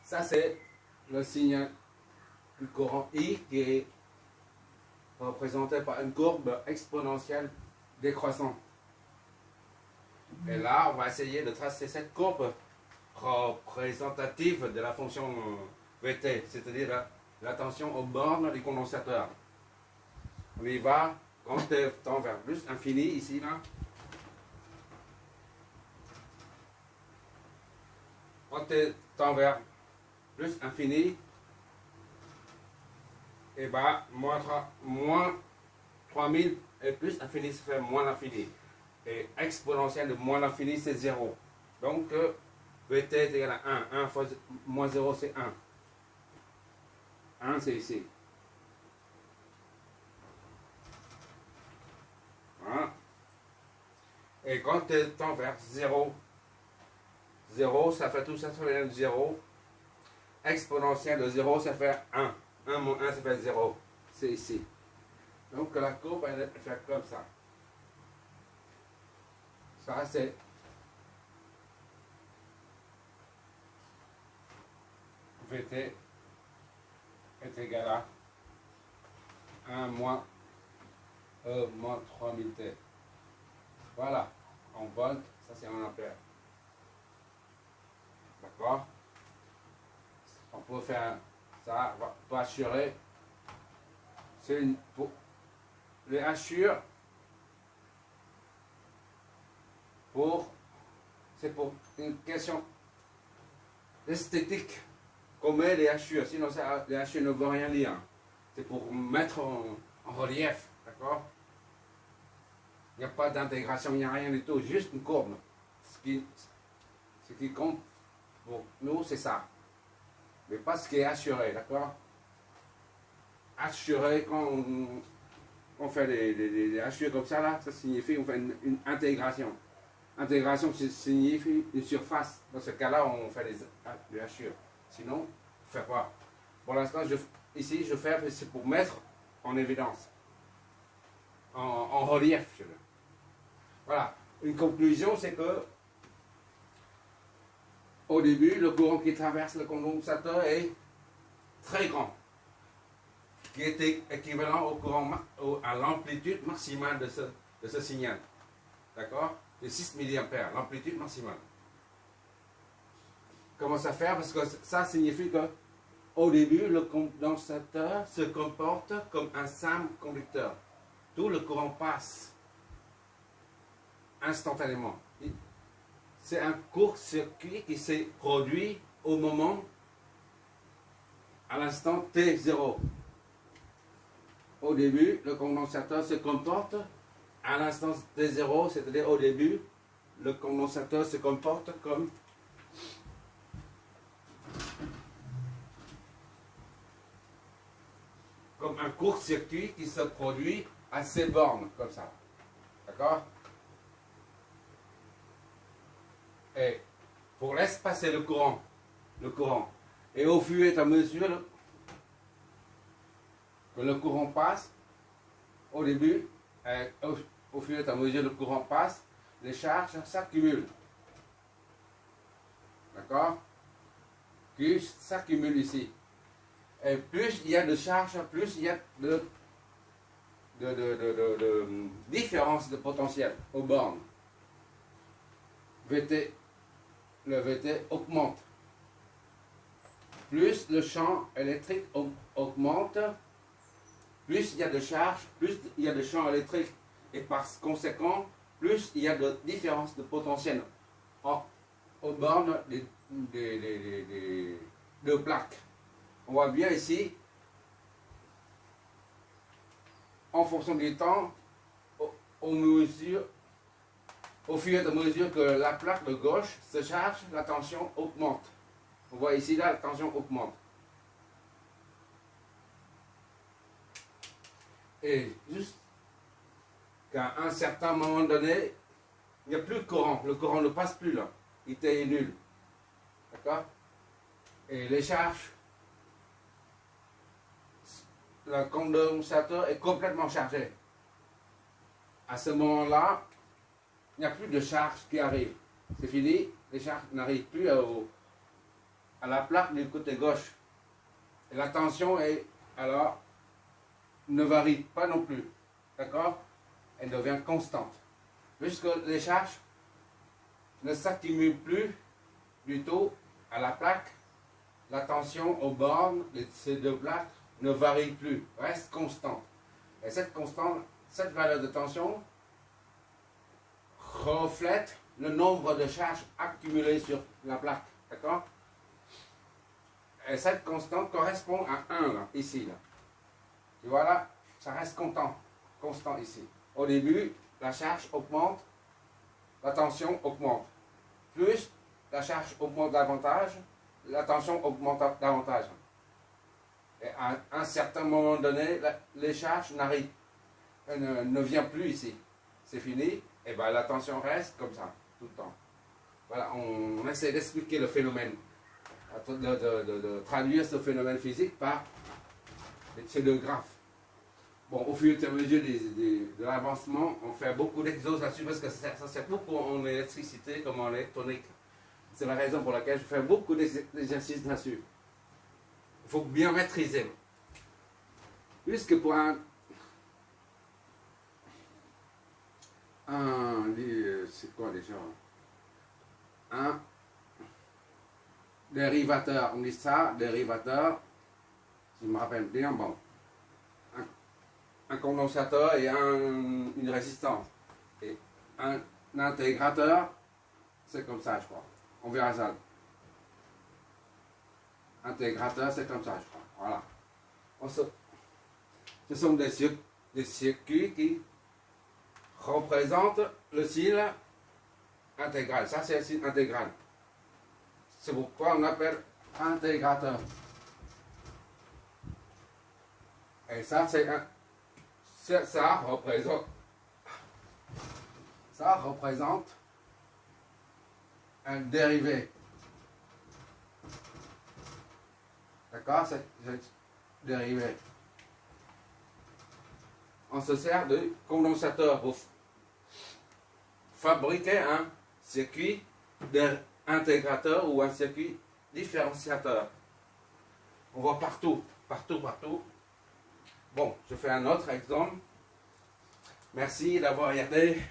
Ça, c'est le signal du courant I qui est représenté par une courbe exponentielle décroissante. Et là, on va essayer de tracer cette courbe représentative de la fonction Vt, c'est-à-dire la tension aux bornes du condensateur. On y va quand tu tends vers plus infini, ici, là. Quand tu tends vers plus infini, et bah, moins 3000 et plus infini, ça fait moins l'infini. Et exponentielle de moins l'infini, c'est 0. Donc, Vt est égal à 1. 1 fois moins 0, c'est 1. 1, c'est ici. Voilà. Et quand tu tends vers 0, 0, ça fait tout ça, ça fait 0. Exponentielle de 0, ça fait 1. 1 moins 1, ça fait 0. C'est ici. Donc la courbe, elle fait comme ça. Ça, c'est Vt est égal à 1 moins E moins 3000T. Voilà. En volts, ça c'est en ampères. D'accord? On peut faire ça, pas assurer. C'est pour les hachures. C'est pour une question esthétique qu'on met les hachures. Sinon, les hachures ne vont rien dire. C'est pour mettre en relief. D'accord? Il n'y a pas d'intégration, il n'y a rien du tout. Juste une courbe. Ce qui compte pour nous, c'est ça. Mais pas ce qui est assuré. D'accord? Assuré, quand on fait des hachures comme ça, là, ça signifie qu'on fait une intégration. Intégration signifie une surface. Dans ce cas-là, on fait des hachures. Sinon, on ne fait pas. Pour l'instant, ici, je fais, c'est pour mettre en évidence, en relief. Voilà. Une conclusion, c'est que au début, le courant qui traverse le condensateur est très grand, qui est équivalent au courant, à l'amplitude maximale de ce signal. D'accord? De 6 mA, l'amplitude maximale. Comment ça faire? Parce que ça signifie que au début, le condensateur se comporte comme un simple conducteur. Tout le courant passe instantanément. C'est un court-circuit qui s'est produit au moment, à l'instant T0. Au début, le condensateur se comporte à l'instant T0, c'est-à-dire au début, le condensateur se comporte comme un court-circuit qui se produit à ces bornes, comme ça. D'accord? Et pour laisser passer le courant, et au fur et à mesure que le courant passe, au début, au fur et à mesure que le courant passe, les charges s'accumulent. D'accord? Qui s'accumulent ici. Et plus il y a de charges, plus il y a de différence de potentiel aux bornes. Le Vt augmente. Plus le champ électrique augmente, plus il y a de charges, plus il y a de champ électrique. Et par conséquent, plus il y a de différence de potentiel aux bornes de plaques. On voit bien ici, en fonction du temps, au fur et à mesure que la plaque de gauche se charge, la tension augmente. On voit ici, là, la tension augmente. Et jusqu'à un certain moment donné, il n'y a plus de courant. Le courant ne passe plus là. Il était nul. D'accord? Et les charges, le condensateur est complètement chargé. À ce moment-là, il n'y a plus de charge qui arrive. C'est fini, les charges n'arrivent plus à la plaque du côté gauche. Et la tension est, alors, ne varie pas non plus. D'accord? Elle devient constante. Puisque les charges ne s'accumulent plus du tout à la plaque, la tension aux bornes de ces deux plaques ne varie plus, reste constante. Et cette constante, cette valeur de tension reflète le nombre de charges accumulées sur la plaque. D'accord? Et cette constante correspond à 1, là, ici. Là. Tu vois là, ça reste constant ici. Au début, la charge augmente, la tension augmente. Plus la charge augmente davantage, la tension augmente davantage. Et à un certain moment donné, les charges n'arrivent, ne viennent plus ici. C'est fini, et bien la tension reste comme ça, tout le temps. Voilà, on essaie d'expliquer le phénomène, de traduire ce phénomène physique par ces deux graphes. Bon, au fur et à mesure de l'avancement, on fait beaucoup d'exos là-dessus parce que ça sert beaucoup en électricité comme en électronique. C'est la raison pour laquelle je fais beaucoup d'exercices là-dessus. Il faut bien maîtriser. Puisque pour c'est quoi déjà? Un dérivateur, on dit ça, dérivateur, je me rappelle bien, bon. Un condensateur et une résistance. Et un intégrateur, c'est comme ça, je crois. On verra ça. Intégrateur, c'est comme ça, je crois. Voilà. Ce sont des circuits qui représentent le signe intégral. Ça, c'est le signe intégral. C'est pourquoi on appelle intégrateur. Et ça, ça représente un dérivé. D'accord? C'est dérivé. On se sert de condensateur pour fabriquer un circuit intégrateur ou un circuit différenciateur. On voit partout. Bon, je fais un autre exemple. Merci d'avoir regardé.